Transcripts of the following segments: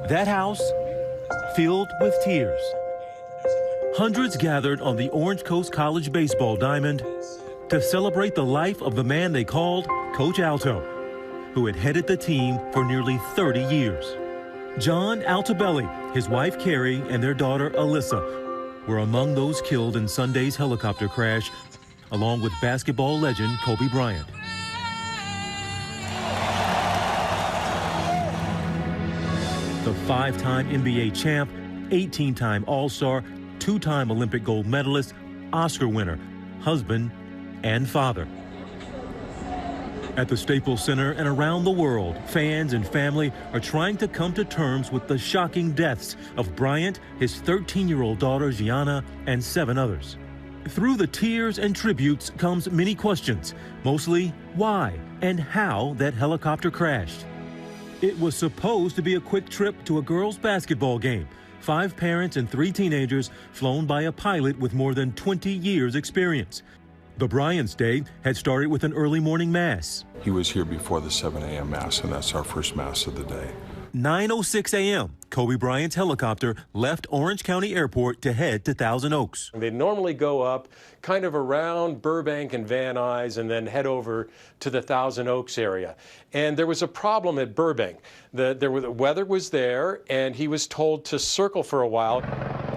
That house filled with tears. Hundreds gathered on the Orange Coast College baseball diamond to celebrate the life of the man they called Coach Alto, who had headed the team for nearly 30 years. John Altobelli, his wife Carrie, and their daughter Alyssa were among those killed in Sunday's helicopter crash, along with basketball legend Kobe Bryant. The five-time NBA champ, 18-time All-Star, two-time Olympic gold medalist, Oscar winner, husband, and father. At the Staples Center and around the world, fans and family are trying to come to terms with the shocking deaths of Bryant, his 13-year-old daughter Gianna, and 7 others. Through the tears and tributes comes many questions, mostly why and how that helicopter crashed. It was supposed to be a quick trip to a girls' basketball game. 5 parents and 3 teenagers flown by a pilot with more than 20 years' experience. The Bryant's Day had started with an early morning mass. He was here before the 7 a.m. mass, and that's our first mass of the day. 9:06 a.m., Kobe Bryant's helicopter left Orange County Airport to head to Thousand Oaks. They normally go up kind of around Burbank and Van Nuys and then head over to the Thousand Oaks area. And there was a problem at Burbank. The weather was there, and he was told to circle for a while.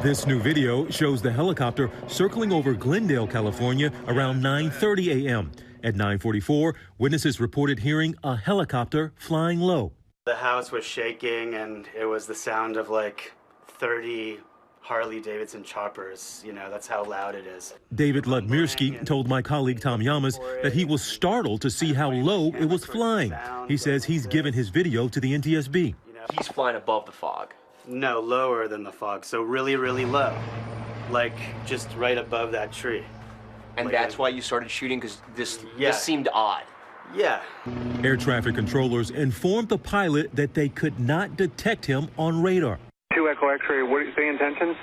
This new video shows the helicopter circling over Glendale, California around 9:30 a.m. At 9:44, witnesses reported hearing a helicopter flying low. The house was shaking, and it was the sound of like 30 Harley-Davidson choppers. You know, that's how loud it is. David Ludmirski told my colleague Tom Yamas that he was startled to see how low it was flying. He says he's given his video to the NTSB. He's flying above the fog. No, lower than the fog, so really, really low. Like just right above that tree. And like that's why you started shooting, because this seemed odd. Yeah. Air traffic controllers informed the pilot that they could not detect him on radar. 2 Echo X-ray, what do you say intentions?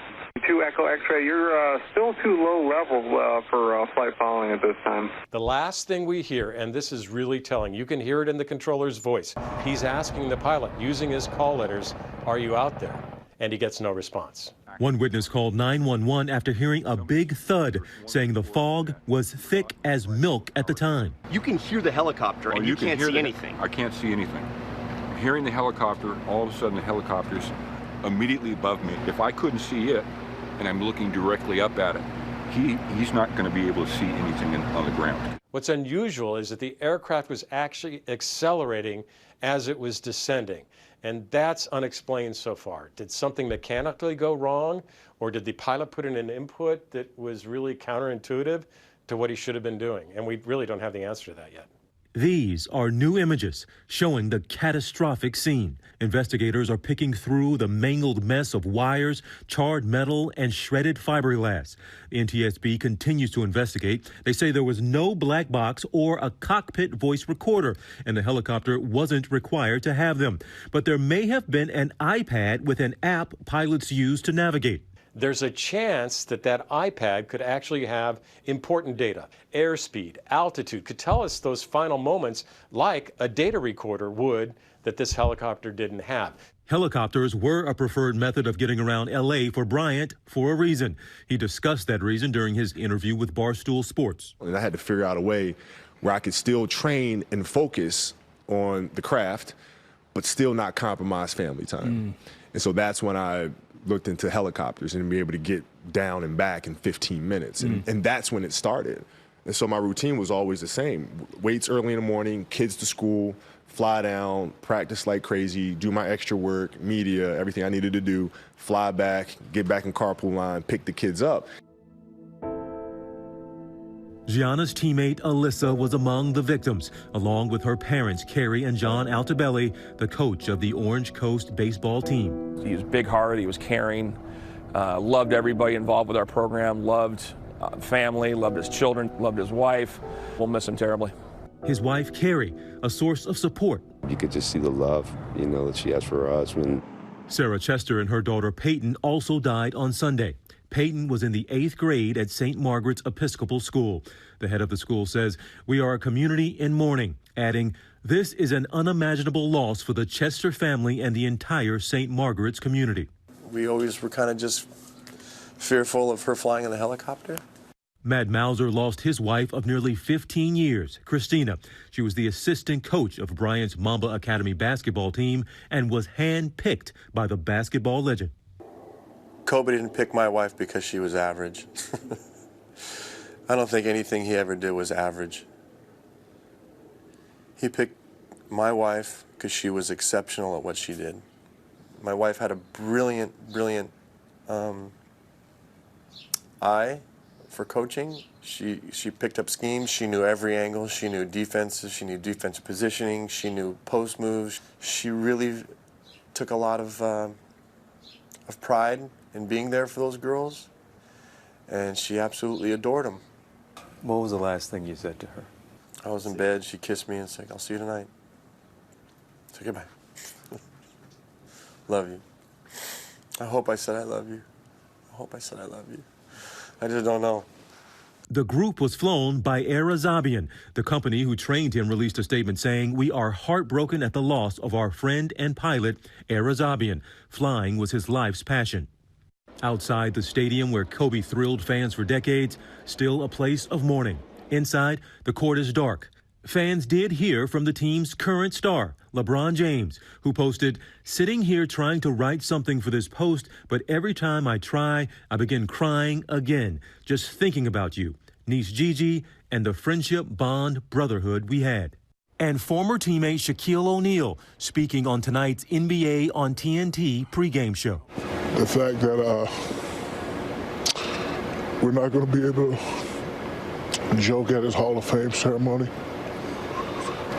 2 Echo X-ray, you're still too low level for flight following at this time. The last thing we hear, and this is really telling, you can hear it in the controller's voice. He's asking the pilot, using his call letters, "Are you out there?" And he gets no response. One witness called 911 after hearing a big thud, saying the fog was thick as milk at the time. You can hear the helicopter, and you can't see anything. I can't see anything. I'm hearing the helicopter, all of a sudden the helicopter's immediately above me. If I couldn't see it, and I'm looking directly up at it, he's not going to be able to see anything on the ground. What's unusual is that the aircraft was actually accelerating as it was descending, and that's unexplained so far. Did something mechanically go wrong, or did the pilot put in an input that was really counterintuitive to what he should have been doing? And we really don't have the answer to that yet. These are new images showing the catastrophic scene. Investigators are picking through the mangled mess of wires, charred metal, and shredded fiberglass. The NTSB continues to investigate. They say there was no black box or a cockpit voice recorder, and the helicopter wasn't required to have them. But there may have been an iPad with an app pilots use to navigate. There's a chance that that iPad could actually have important data. Airspeed, altitude, could tell us those final moments like a data recorder would that this helicopter didn't have. Helicopters were a preferred method of getting around L.A. for Bryant for a reason. He discussed that reason during his interview with Barstool Sports. And I had to figure out a way where I could still train and focus on the craft, but still not compromise family time. And so that's when I looked into helicopters and be able to get down and back in 15 minutes. And that's when it started. And so my routine was always the same. Weights early in the morning, kids to school, fly down, practice like crazy, do my extra work, media, everything I needed to do, fly back, get back in carpool line, pick the kids up. Gianna's teammate Alyssa was among the victims, along with her parents, Carrie and John Altobelli, the coach of the Orange Coast baseball team. He was big-hearted, he was caring, loved everybody involved with our program, loved family, loved his children, loved his wife. We'll miss him terribly. His wife, Carrie, a source of support. You could just see the love, that she has for her husband. Sarah Chester and her daughter Peyton also died on Sunday. Peyton was in the 8th grade at St. Margaret's Episcopal School. The head of the school says, "We are a community in mourning," adding, This is an unimaginable loss for the Chester family and the entire St. Margaret's community. We always were kind of just fearful of her flying in the helicopter. Matt Mauser lost his wife of nearly 15 years, Christina. She was the assistant coach of Bryant's Mamba Academy basketball team and was handpicked by the basketball legend. Kobe didn't pick my wife because she was average. I don't think anything he ever did was average. He picked my wife because she was exceptional at what she did. My wife had a brilliant eye for coaching. She picked up schemes. She knew every angle. She knew defenses. She knew defensive positioning. She knew post moves. She really took a lot of pride in being there for those girls, and she absolutely adored them. What was the last thing you said to her? I was in bed. She kissed me and said, "I'll see you tonight." I said, "Goodbye." Love you. I hope I said I love you. I hope I said I love you. I just don't know. The group was flown by Air Azabian. The company who trained him released a statement saying, "We are heartbroken at the loss of our friend and pilot, Air Azabian. Flying was his life's passion." Outside the stadium where Kobe thrilled fans for decades, still a place of mourning. Inside, the court is dark. Fans did hear from the team's current star, LeBron James, who posted, "Sitting here trying to write something for this post, but every time I try, I begin crying again, just thinking about you, niece Gigi, and the friendship, bond, brotherhood we had." And former teammate Shaquille O'Neal speaking on tonight's NBA on TNT pregame show. The fact that we're not going to be able to joke at his Hall of Fame ceremony.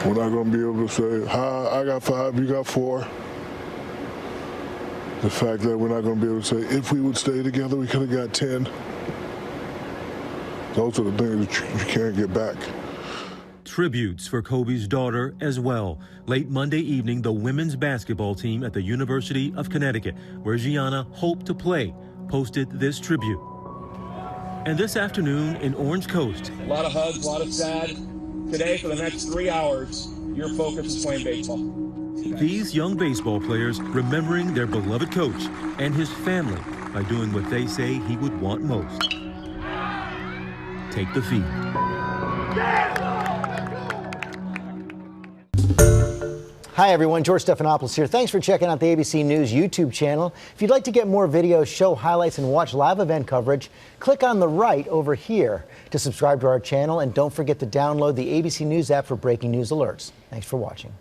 We're not going to be able to say, "Hi, I got 5, you got 4. The fact that we're not going to be able to say, "If we would stay together, we could have got 10. Those are the things that you can't get back. Tributes for Kobe's daughter as well. Late Monday evening, the women's basketball team at the University of Connecticut, where Gianna hoped to play, posted this tribute. And this afternoon in Orange Coast. A lot of hugs, a lot of sad. Today, for the next 3 hours, your focus is playing baseball. These young baseball players remembering their beloved coach and his family by doing what they say he would want most. Take the field. Hi everyone, George Stephanopoulos here. Thanks for checking out the ABC News YouTube channel. If you'd like to get more videos, show highlights, and watch live event coverage, click on the right over here to subscribe to our channel, and don't forget to download the ABC News app for breaking news alerts. Thanks for watching.